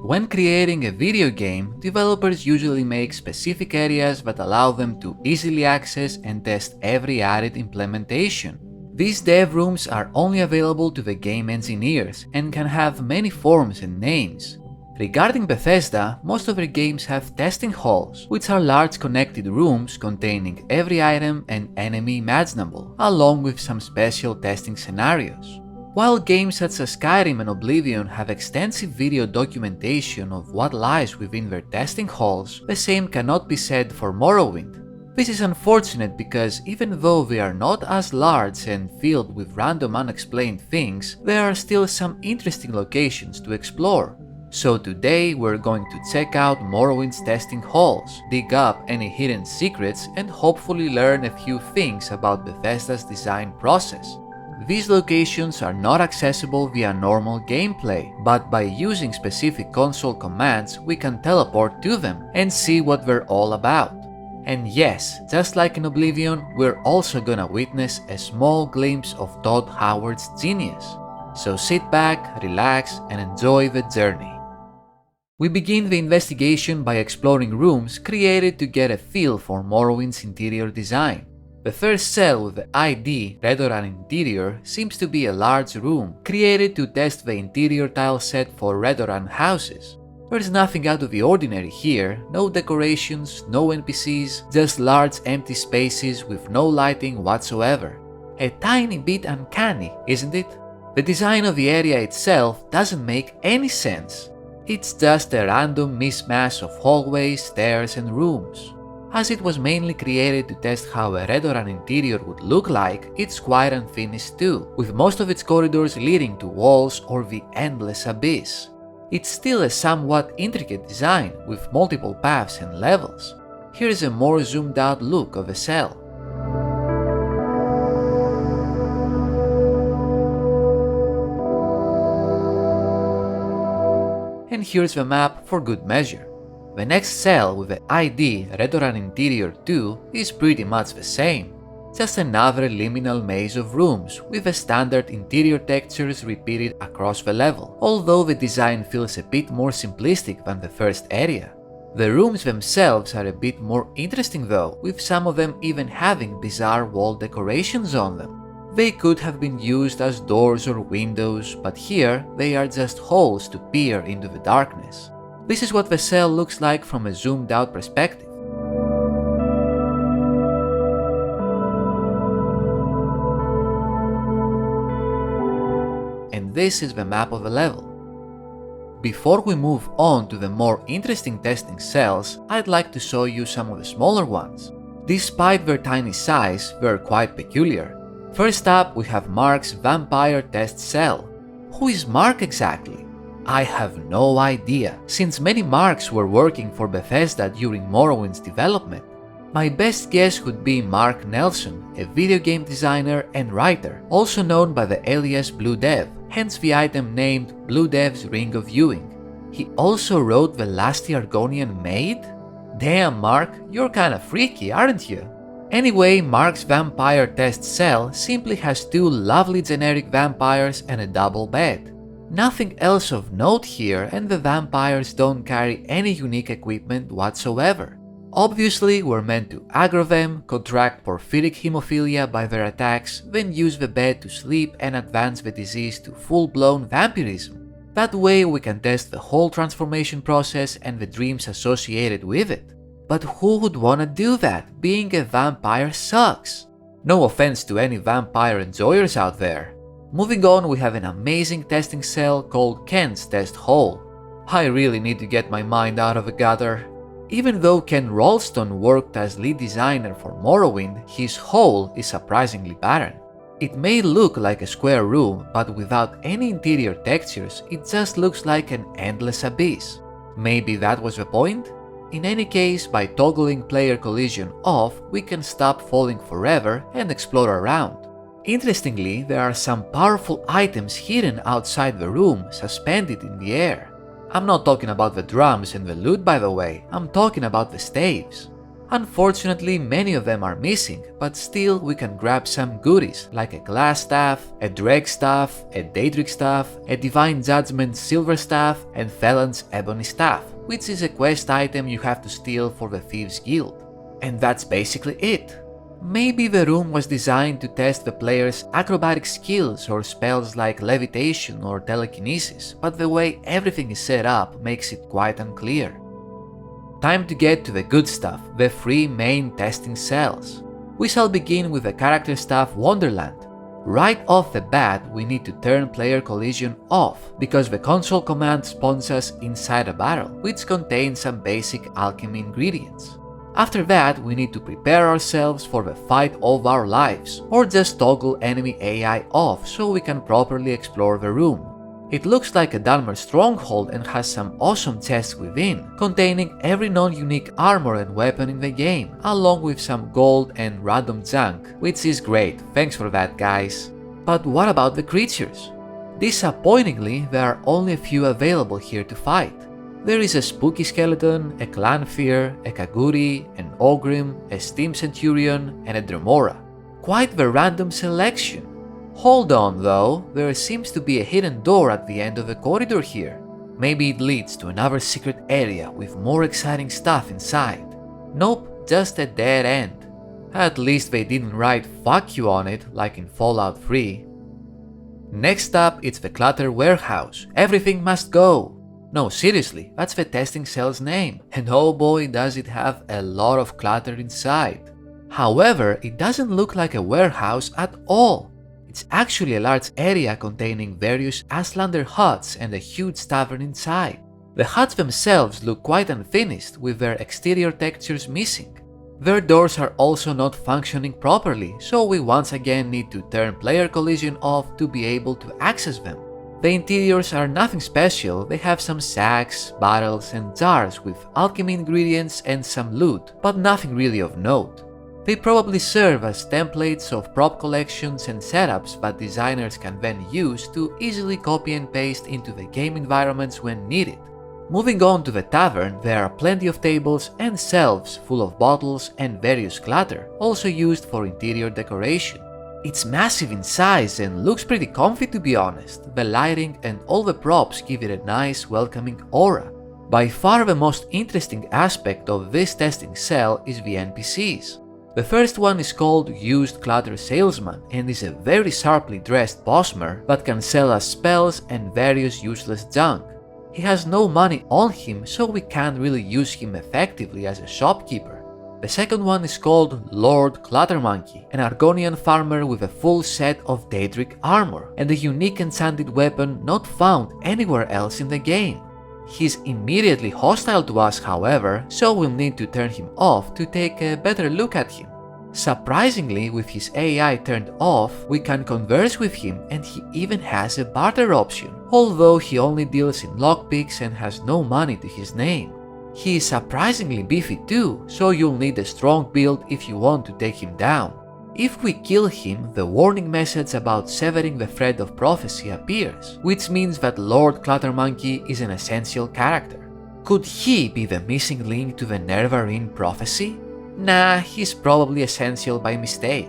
When creating a video game, developers usually make specific areas that allow them to easily access and test every added implementation. These dev rooms are only available to the game engineers and can have many forms and names. Regarding Bethesda, most of their games have testing halls, which are large connected rooms containing every item and enemy imaginable, along with some special testing scenarios. While games such as Skyrim and Oblivion have extensive video documentation of what lies within their testing halls, the same cannot be said for Morrowind. This is unfortunate because even though they are not as large and filled with random unexplained things, there are still some interesting locations to explore. So today we're going to check out Morrowind's testing halls, dig up any hidden secrets, and hopefully learn a few things about Bethesda's design process. These locations are not accessible via normal gameplay, but by using specific console commands we can teleport to them and see what they're all about. And yes, just like in Oblivion, we're also gonna witness a small glimpse of Todd Howard's genius. So sit back, relax, and enjoy the journey. We begin the investigation by exploring rooms created to get a feel for Morrowind's interior design. The first cell with the ID Redoran Interior seems to be a large room created to test the interior tile set for Redoran houses. There's nothing out of the ordinary here, no decorations, no NPCs, just large empty spaces with no lighting whatsoever. A tiny bit uncanny, isn't it? The design of the area itself doesn't make any sense. It's just a random mismatch of hallways, stairs, and rooms. As it was mainly created to test how a Redoran interior would look like, it's quite unfinished too, with most of its corridors leading to walls or the endless abyss. It's still a somewhat intricate design with multiple paths and levels. Here's a more zoomed out look of a cell. And here's the map for good measure. The next cell with the ID Redoran Interior 2 is pretty much the same, just another liminal maze of rooms with the standard interior textures repeated across the level, although the design feels a bit more simplistic than the first area. The rooms themselves are a bit more interesting though, with some of them even having bizarre wall decorations on them. They could have been used as doors or windows, but here they are just holes to peer into the darkness. This is what the cell looks like from a zoomed out perspective. And this is the map of the level. Before we move on to the more interesting testing cells, I'd like to show you some of the smaller ones. Despite their tiny size, they're quite peculiar. First up, we have Mark's Vampire Test Cell. Who is Mark exactly? I have no idea, since many Marks were working for Bethesda during Morrowind's development. My best guess would be Mark Nelson, a video game designer and writer, also known by the alias Blue Dev, hence the item named Blue Dev's Ring of Viewing. He also wrote the Last Argonian Maid? Damn Mark, you're kinda freaky, aren't you? Anyway, Mark's Vampire Test Cell simply has two lovely generic vampires and a double bed. Nothing else of note here, and the vampires don't carry any unique equipment whatsoever. Obviously, we're meant to aggro them, contract porphyric hemophilia by their attacks, then use the bed to sleep and advance the disease to full-blown vampirism. That way we can test the whole transformation process and the dreams associated with it. But who would wanna do that? Being a vampire sucks. No offense to any vampire enjoyers out there. Moving on, we have an amazing testing cell called Ken's Test Hole. I really need to get my mind out of the gutter. Even though Ken Ralston worked as lead designer for Morrowind, his hole is surprisingly barren. It may look like a square room, but without any interior textures, it just looks like an endless abyss. Maybe that was the point? In any case, by toggling player collision off, we can stop falling forever and explore around. Interestingly, there are some powerful items hidden outside the room, suspended in the air. I'm not talking about the drums and the loot by the way, I'm talking about the staves. Unfortunately, many of them are missing, but still we can grab some goodies like a glass staff, a dreg staff, a Deadric staff, a Divine Judgment silver staff, and Felon's ebony staff, which is a quest item you have to steal for the Thieves Guild. And that's basically it. Maybe the room was designed to test the player's acrobatic skills or spells like levitation or telekinesis, but the way everything is set up makes it quite unclear. Time to get to the good stuff, the 3 main testing cells. We shall begin with the character staff Wonderland. Right off the bat, we need to turn player collision off, because the console command spawns us inside a barrel, which contains some basic alchemy ingredients. After that, we need to prepare ourselves for the fight of our lives, or just toggle enemy AI off so we can properly explore the room. It looks like a Dunmer stronghold and has some awesome chests within, containing every non-unique armor and weapon in the game, along with some gold and random junk, which is great, thanks for that guys. But what about the creatures? Disappointingly, there are only a few available here to fight. There is a spooky skeleton, a clanfear, a kaguri, an ogrim, a steam centurion, and a dremora. Quite the random selection. Hold on though, there seems to be a hidden door at the end of the corridor here. Maybe it leads to another secret area with more exciting stuff inside. Nope, just a dead end. At least they didn't write "fuck you" on it like in Fallout 3. Next up, it's the Clutter Warehouse. Everything must go. No, seriously, that's the testing cell's name, and oh boy does it have a lot of clutter inside. However, it doesn't look like a warehouse at all. It's actually a large area containing various Aslander huts and a huge tavern inside. The huts themselves look quite unfinished, with their exterior textures missing. Their doors are also not functioning properly, so we once again need to turn player collision off to be able to access them. The interiors are nothing special, they have some sacks, barrels and jars with alchemy ingredients and some loot, but nothing really of note. They probably serve as templates of prop collections and setups that designers can then use to easily copy and paste into the game environments when needed. Moving on to the tavern, there are plenty of tables and shelves full of bottles and various clutter, also used for interior decoration. It's massive in size and looks pretty comfy to be honest. The lighting and all the props give it a nice welcoming aura. By far the most interesting aspect of this testing cell is the NPCs. The first one is called Used Clutter Salesman and is a very sharply dressed bossmer that can sell us spells and various useless junk. He has no money on him, so we can't really use him effectively as a shopkeeper. The second one is called Lord Cluttermonkey, an Argonian farmer with a full set of Deadric armor and a unique enchanted weapon not found anywhere else in the game. He's immediately hostile to us however, so we'll need to turn him off to take a better look at him. Surprisingly, with his AI turned off, we can converse with him and he even has a barter option, although he only deals in lockpicks and has no money to his name. He is surprisingly beefy too, so you'll need a strong build if you want to take him down. If we kill him, the warning message about severing the thread of prophecy appears, which means that Lord Cluttermonkey is an essential character. Could he be the missing link to the Nervarine prophecy? Nah, he's probably essential by mistake.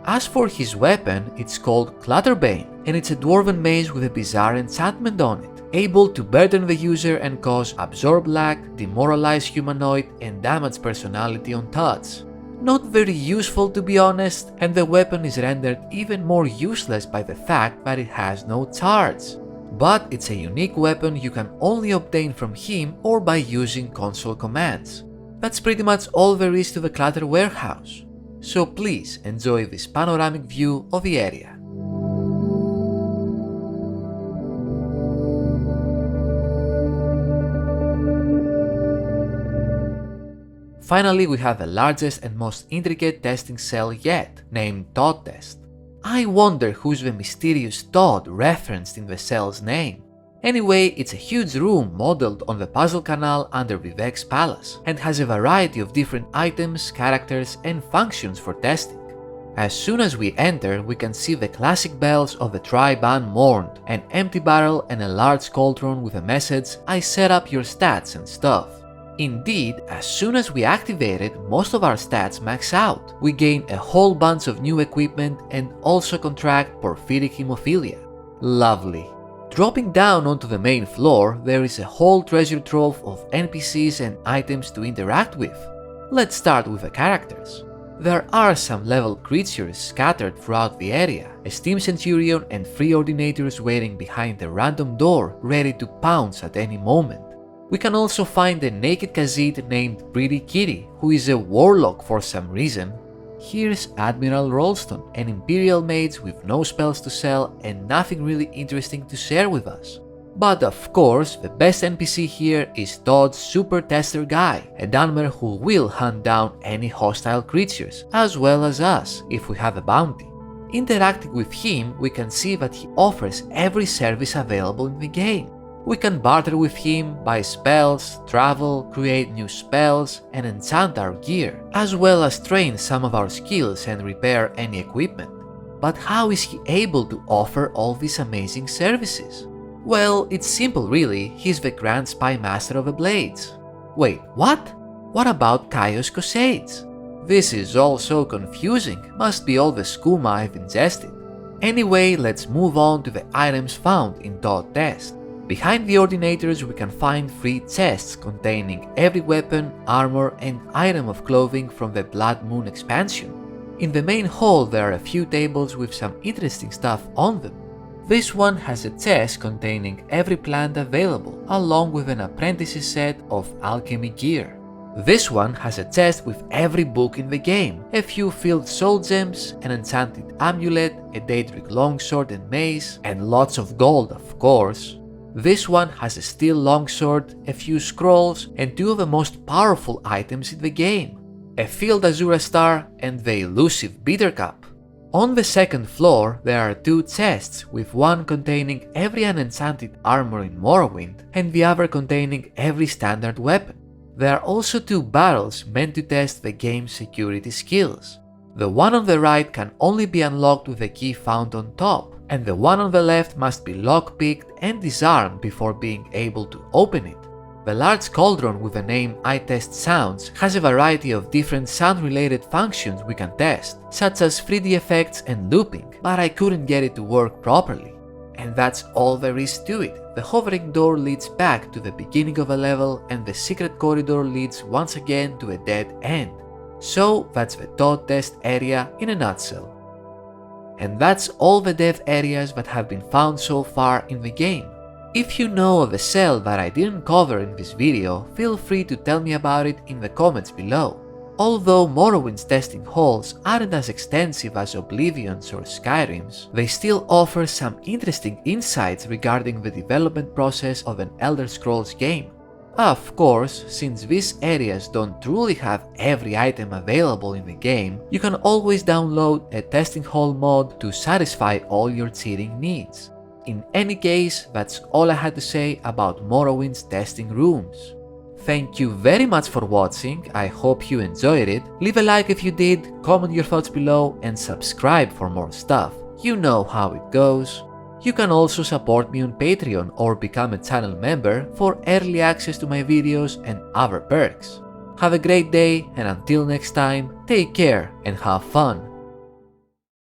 As for his weapon, it's called Clutterbane, and it's a dwarven mace with a bizarre enchantment on it, able to burden the user and cause absorb lack, demoralize humanoid, and damage personality on touch. Not very useful to be honest, and the weapon is rendered even more useless by the fact that it has no charge. But it's a unique weapon you can only obtain from him or by using console commands. That's pretty much all there is to the Clutter Warehouse. So please enjoy this panoramic view of the area. Finally, we have the largest and most intricate testing cell yet, named Todd Test. I wonder who's the mysterious Todd referenced in the cell's name. Anyway, it's a huge room modeled on the puzzle canal under Vivek's palace, and has a variety of different items, characters, and functions for testing. As soon as we enter, we can see the classic bells of the Triban Mourned, an empty barrel and a large cauldron with a message, "I set up your stats and stuff." Indeed, as soon as we activate it, most of our stats max out. We gain a whole bunch of new equipment and also contract porphyric hemophilia. Lovely. Dropping down onto the main floor, there is a whole treasure trove of NPCs and items to interact with. Let's start with the characters. There are some level creatures scattered throughout the area, a Steam Centurion and 3 Ordinators waiting behind a random door ready to pounce at any moment. We can also find a naked Khajit named Pretty Kitty, who is a warlock for some reason. Here's Admiral Rolston, an Imperial mage with no spells to sell and nothing really interesting to share with us. But of course, the best NPC here is Todd's Super Tester Guy, a Dunmer who will hunt down any hostile creatures, as well as us, if we have a bounty. Interacting with him, we can see that he offers every service available in the game. We can barter with him, buy spells, travel, create new spells, and enchant our gear, as well as train some of our skills and repair any equipment. But how is he able to offer all these amazing services? Well, it's simple really, he's the Grand Spymaster of the Blades. Wait, what? What about Chaos Crusades? This is all so confusing, must be all the skooma I've ingested. Anyway, let's move on to the items found in Todd Test. Behind the Ordinators we can find 3 chests containing every weapon, armor and item of clothing from the Blood Moon expansion. In the main hall there are a few tables with some interesting stuff on them. This one has a chest containing every plant available, along with an apprentice's set of alchemy gear. This one has a chest with every book in the game, a few filled soul gems, an enchanted amulet, a Deadric longsword and mace, and lots of gold of course. This one has a steel longsword, a few scrolls, and 2 of the most powerful items in the game, a Field Azura Star and the elusive Bitter Cup. On the second floor there are 2 chests, with one containing every unenchanted armor in Morrowind and the other containing every standard weapon. There are also 2 barrels meant to test the game's security skills. The one on the right can only be unlocked with a key found on top, and the one on the left must be lockpicked and disarmed before being able to open it. The large cauldron with the name I Test Sounds has a variety of different sound-related functions we can test, such as 3D effects and looping, but I couldn't get it to work properly. And that's all there is to it. The hovering door leads back to the beginning of a level and the secret corridor leads once again to a dead end. So that's the Todd Test area in a nutshell. And that's all the dev areas that have been found so far in the game. If you know of a cell that I didn't cover in this video, feel free to tell me about it in the comments below. Although Morrowind's testing halls aren't as extensive as Oblivion's or Skyrim's, they still offer some interesting insights regarding the development process of an Elder Scrolls game. Of course, since these areas don't truly have every item available in the game, you can always download a testing hall mod to satisfy all your cheating needs. In any case, that's all I had to say about Morrowind's testing rooms. Thank you very much for watching, I hope you enjoyed it. Leave a like if you did, comment your thoughts below and subscribe for more stuff. You know how it goes. You can also support me on Patreon or become a channel member for early access to my videos and other perks. Have a great day and until next time, take care and have fun.